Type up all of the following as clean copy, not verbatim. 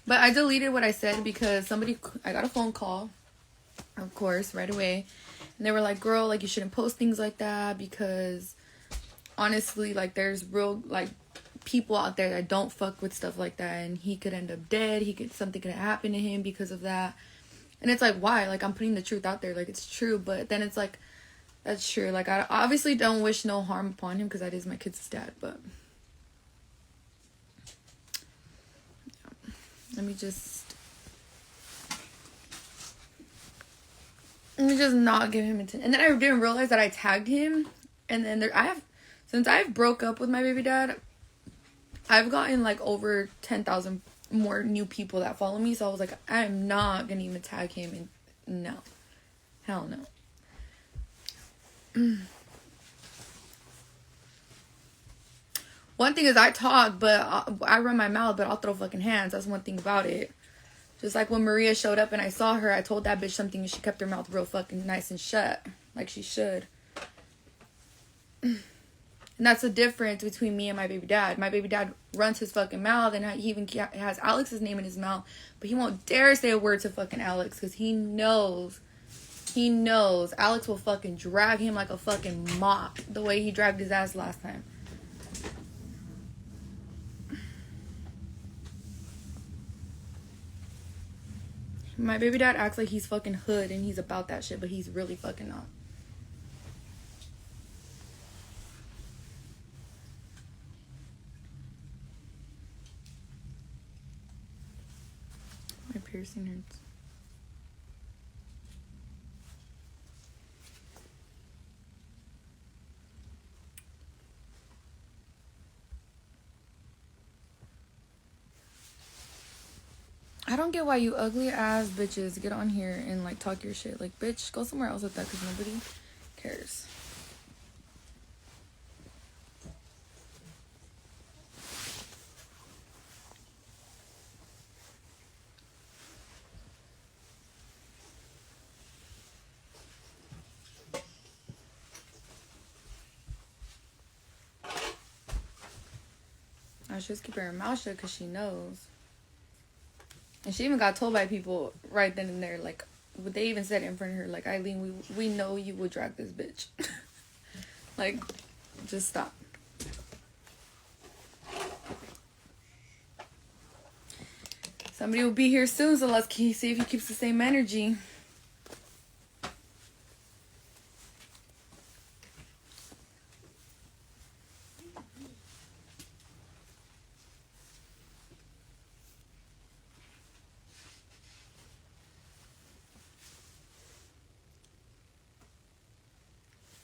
But I deleted what I said because I got a phone call, of course, right away. And they were like, girl, like, you shouldn't post things like that because honestly, like, there's real, like, people out there that don't fuck with stuff like that. And he could end up dead. Something could happen to him because of that. And it's like, why? Like, I'm putting the truth out there. Like, it's true. But then it's like, that's true. Like, I obviously don't wish no harm upon him because that is my kid's dad. But yeah. Let me just not give him attention. And then I didn't realize that I tagged him. And then since I've broke up with my baby dad, I've gotten like over 10,000 more new people that follow me. So I was like, I'm not gonna even tag him. And no, hell no. One thing is I talk, but I run my mouth, but I'll throw fucking hands. That's one thing about it. Just like when Maria showed up and I saw her, I told that bitch something and she kept her mouth real fucking nice and shut. Like she should. And that's the difference between me and my baby dad. My baby dad runs his fucking mouth and he even has Alex's name in his mouth. But he won't dare say a word to fucking Alex because he knows Alex will fucking drag him like a fucking mop the way he dragged his ass last time. My baby dad acts like he's fucking hood and he's about that shit, but he's really fucking not. My piercing hurts. I don't get why you ugly ass bitches get on here and like talk your shit. Like, bitch, go somewhere else with that because nobody cares. I should just keep her mouth shut because she knows. And she even got told by people right then and there, like, they even said it in front of her, like, Aileen, we know you will drag this bitch. Like, just stop. Somebody will be here soon, so let's see if he keeps the same energy.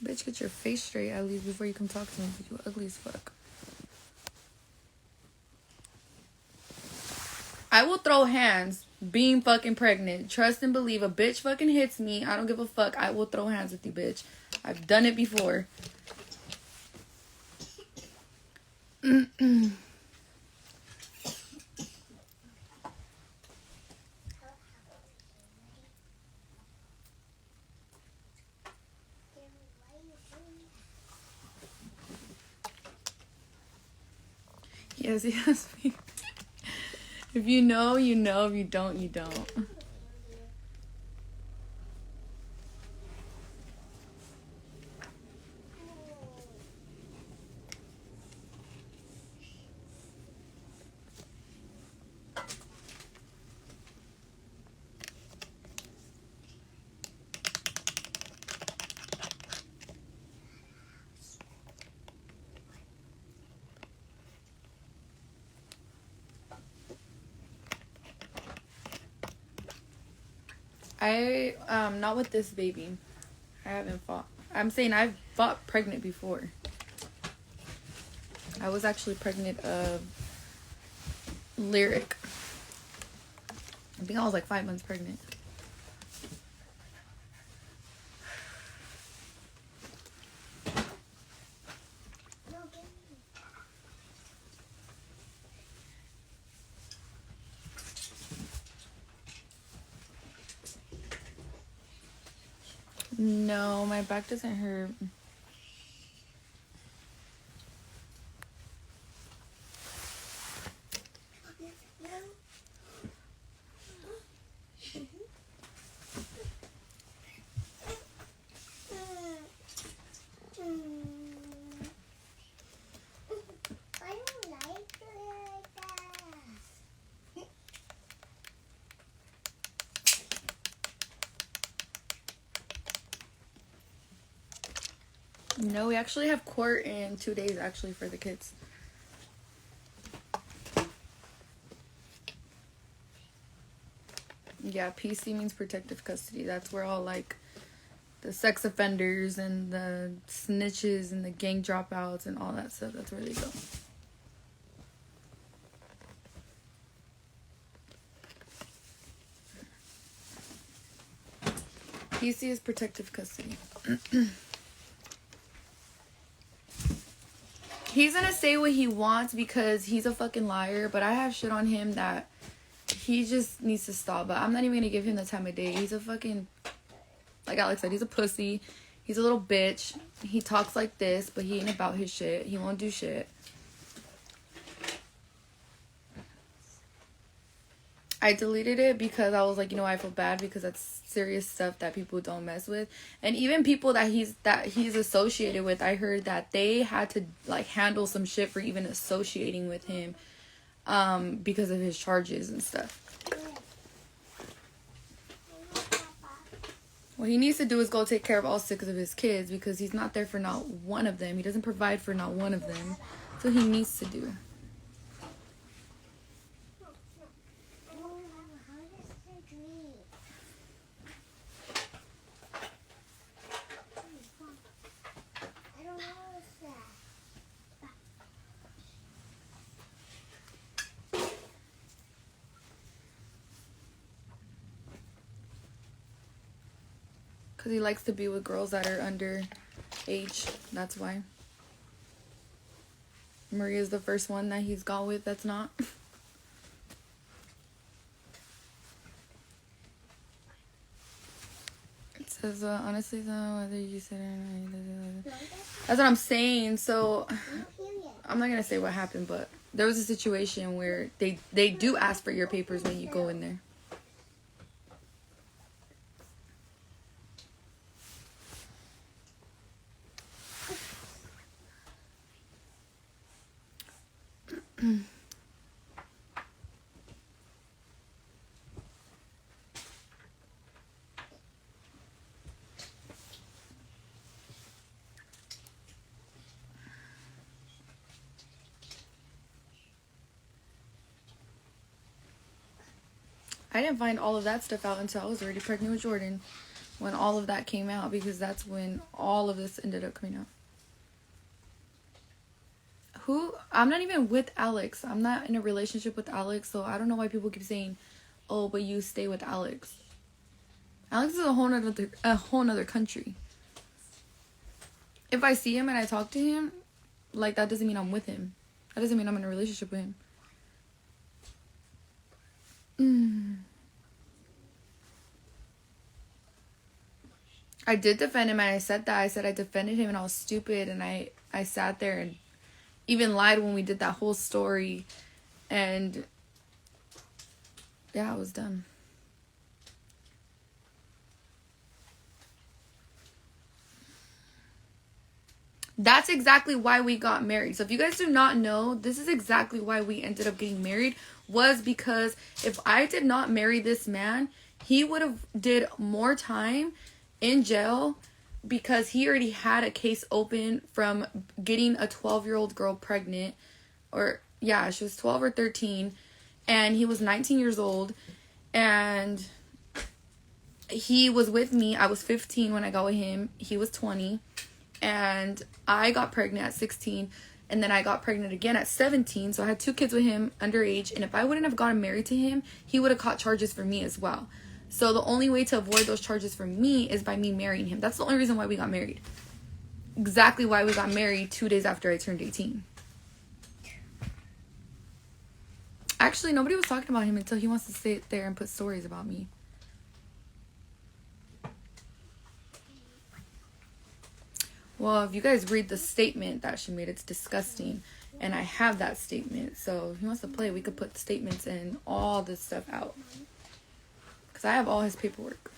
Bitch, get your face straight at least before you come talk to me, because you ugly as fuck. I will throw hands being fucking pregnant. Trust and believe. A bitch fucking hits me, I don't give a fuck. I will throw hands with you, bitch. I've done it before. Yes, yes. If you know, you know. If you don't, you don't. Not with this baby. I haven't fought. I'm saying I've fought pregnant before. I was actually pregnant of Lyric. I think I was like 5 months pregnant. No, my back doesn't hurt. No, we actually have court in 2 days, actually, for the kids. Yeah, PC means protective custody. That's where all, like, the sex offenders and the snitches and the gang dropouts and all that stuff, that's where they go. PC is protective custody. He's gonna say what he wants because he's a fucking liar, but I have shit on him that he just needs to stop. But I'm not even gonna give him the time of day. He's a fucking, like Alex said, he's a pussy. He's a little bitch. He talks like this, but he ain't about his shit. He won't do shit. I deleted it because I was like, you know, I feel bad because that's serious stuff that people don't mess with. And even people that he's associated with, I heard that they had to like handle some shit for even associating with him because of his charges and stuff. What he needs to do is go take care of all 6 of his kids because he's not there for not one of them. He doesn't provide for not one of them. So he needs to do. Because he likes to be with girls that are under age. That's why. Maria's the first one that he's gone with that's not. It says, honestly, though, whether you said it or not. That's what I'm saying. So, I'm not going to say what happened, but there was a situation where they do ask for your papers when you go in there. I didn't find all of that stuff out until I was already pregnant with Jordan. When all of that came out, because that's when all of this ended up coming out. I'm not even with Alex. I'm not in a relationship with Alex, so I don't know why people keep saying, oh, but you stay with Alex. Alex is a whole nother country. If I see him and I talk to him, like, that doesn't mean I'm with him. That doesn't mean I'm in a relationship with him. I did defend him, and I said that. I said I defended him and I was stupid, and I sat there and even lied when we did that whole story, and yeah, I was done. That's exactly why we got married. So if you guys do not know, this is exactly why we ended up getting married, was because if I did not marry this man, he would have did more time in jail because he already had a case open from getting a 12-year-old girl pregnant. Or, yeah, she was 12 or 13. And he was 19 years old. And he was with me. I was 15 when I got with him. He was 20. And I got pregnant at 16. And then I got pregnant again at 17. So I had 2 kids with him underage. And if I wouldn't have gotten married to him, he would have caught charges for me as well. So the only way to avoid those charges for me is by me marrying him. That's the only reason why we got married. Exactly why we got married 2 days after I turned 18. Actually, nobody was talking about him until he wants to sit there and put stories about me. Well, if you guys read the statement that she made, it's disgusting. And I have that statement. So if he wants to play, we could put statements and all this stuff out. Because I have all his paperwork.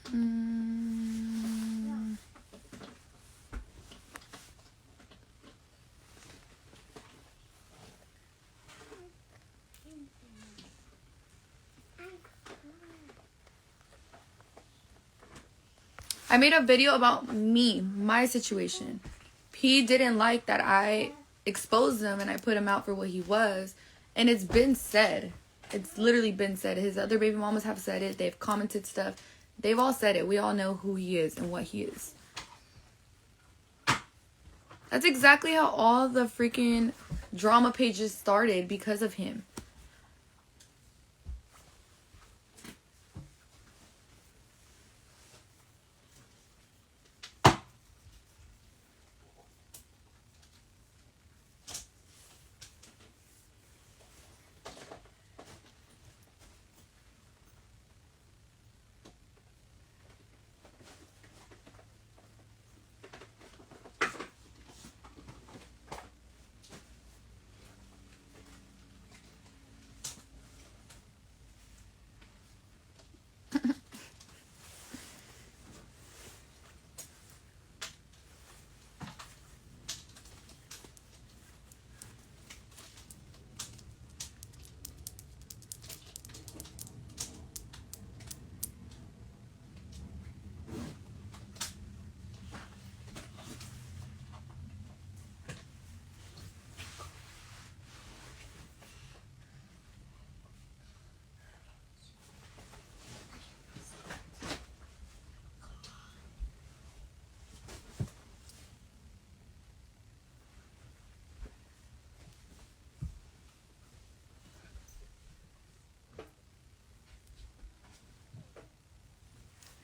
I made a video about me, my situation. He didn't like that I exposed him and I put him out for what he was. And it's been said. It's literally been said. His other baby mamas have said it. They've commented stuff. They've all said it. We all know who he is and what he is. That's exactly how all the freaking drama pages started, because of him.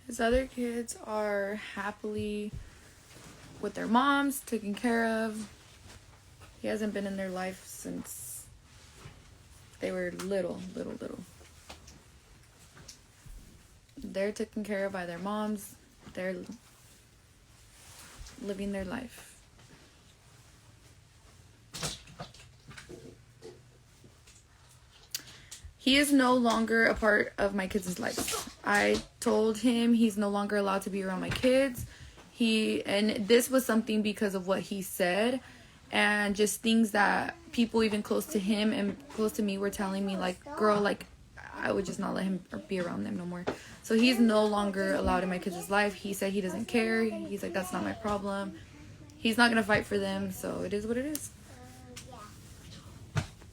His other kids are happily with their moms, taken care of. He hasn't been in their life since they were little. They're taken care of by their moms. They're living their life. He is no longer a part of my kids' lives. I told him he's no longer allowed to be around my kids. And this was something because of what he said, and just things that people even close to him and close to me were telling me, like, girl, like, I would just not let him be around them no more. So he's no longer allowed in my kids' life. He said he doesn't care. He's like, that's not my problem. He's not going to fight for them, so it is what it is.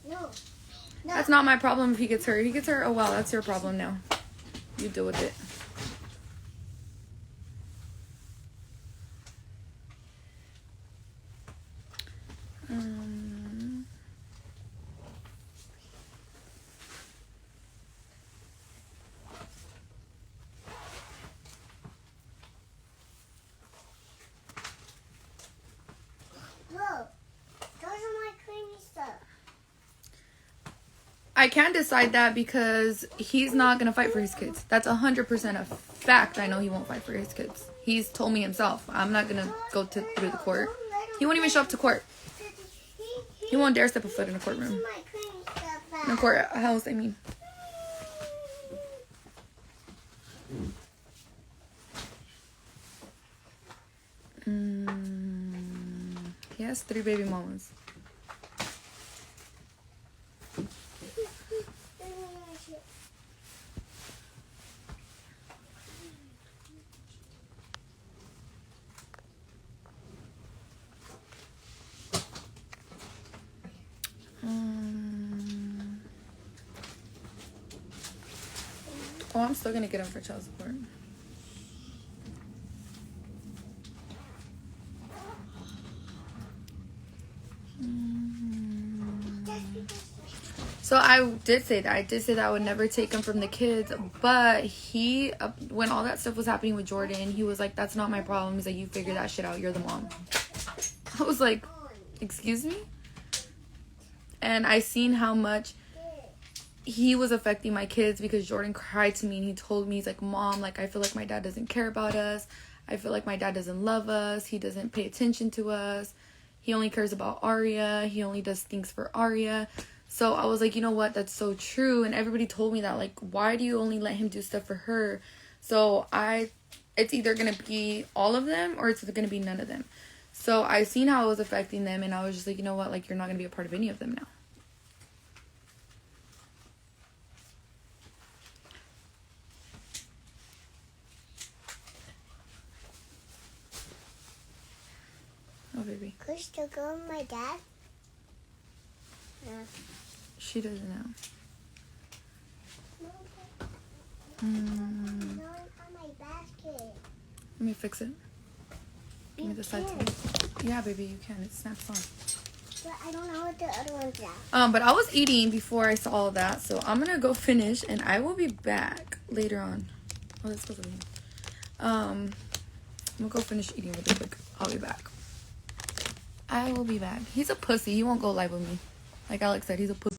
No. That's not my problem if he gets hurt. He gets hurt, oh well, that's your problem now. You deal with it. I can't decide that because he's not going to fight for his kids. That's 100% a fact. I know he won't fight for his kids. He's told me himself. I'm not going to go through the court. He won't even show up to court. He won't dare step a foot in a courtroom. In a courthouse, I mean. He has 3 baby mamas. Oh, I'm still gonna get him for child support. So I did say that. I did say that I would never take him from the kids. But he, when all that stuff was happening with Jordan, he was like, that's not my problem. He's like, you figure that shit out. You're the mom. I was like, excuse me? And I seen how much he was affecting my kids, because Jordan cried to me and he told me, he's like, Mom, like, I feel like my dad doesn't care about us. I feel like my dad doesn't love us. He doesn't pay attention to us. He only cares about Arya. He only does things for Arya. So I was like, you know what? That's so true. And everybody told me that, like, why do you only let him do stuff for her? So I it's either going to be all of them or it's going to be none of them. So I seen how it was affecting them, and I was just like, you know what, like, you're not going to be a part of any of them now. Oh, baby. Could you still go with my dad? Yeah. She doesn't know. No, on my basket. Let me fix it. Give me the side table. Yeah, baby, you can. It snaps on. But I don't know what the other one's at. But I was eating before I saw all of that, so I'm gonna go finish, and I will be back later on. Oh, that's supposed to be. I'm gonna go finish eating really quick. I'll be back. I will be back. He's a pussy. He won't go live with me. Like Alex said, he's a pussy.